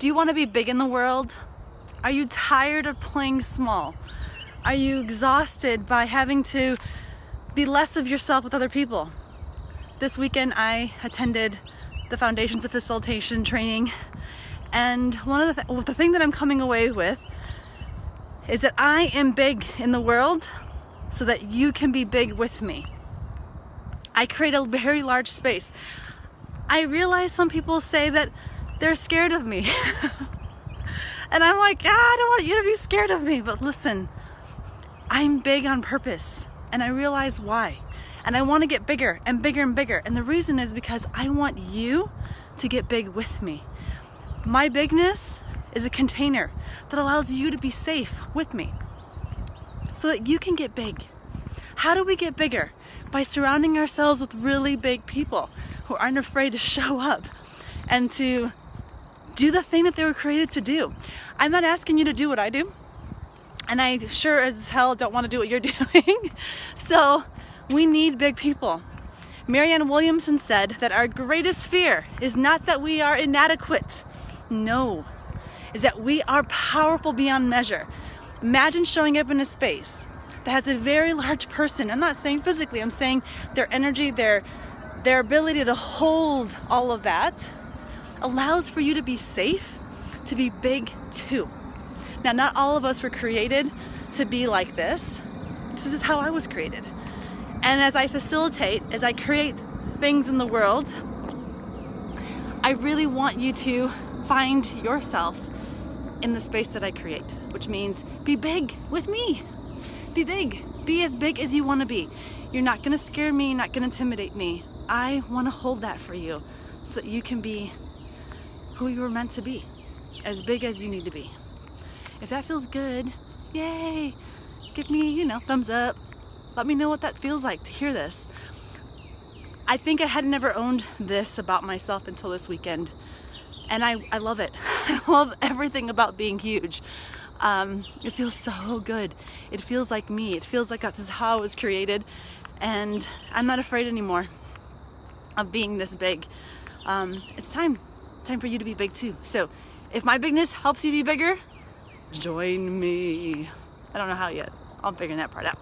Do you want to be big in the world? Are you tired of playing small? Are you exhausted by having to be less of yourself with other people? This weekend I attended the Foundations of Facilitation training, and the thing that I'm coming away with is that I am big in the world so that you can be big with me. I create a very large space. I realize some people say that they're scared of me. And I'm like, I don't want you to be scared of me. But listen, I'm big on purpose, and I realize why. And I want to get bigger and bigger and bigger. And the reason is because I want you to get big with me. My bigness is a container that allows you to be safe with me so that you can get big. How do we get bigger? By surrounding ourselves with really big people who aren't afraid to show up and to do the thing that they were created to do. I'm not asking you to do what I do, and I sure as hell don't want to do what you're doing. So we need big people. Marianne Williamson said that our greatest fear is not that we are inadequate. No, is that we are powerful beyond measure. Imagine showing up in a space that has a very large person. I'm not saying physically, I'm saying their energy, their ability to hold all of that allows for you to be safe, to be big too. Now, not all of us were created to be like this. This is how I was created. And as I facilitate, as I create things in the world, I really want you to find yourself in the space that I create, which means be big with me. Be big. Be as big as you want to be. You're not going to scare me. You're not going to intimidate me. I want to hold that for you so that you can be who you were meant to be, as big as you need to be. If that feels good, yay! Give me, thumbs up. Let me know what that feels like to hear this. I think I had never owned this about myself until this weekend, and I love it. I love everything about being huge. It feels so good. It feels like me. It feels like this is how I was created, and I'm not afraid anymore of being this big. It's time for you to be big too. So if my bigness helps you be bigger, join me. I don't know how yet. I'm figuring that part out.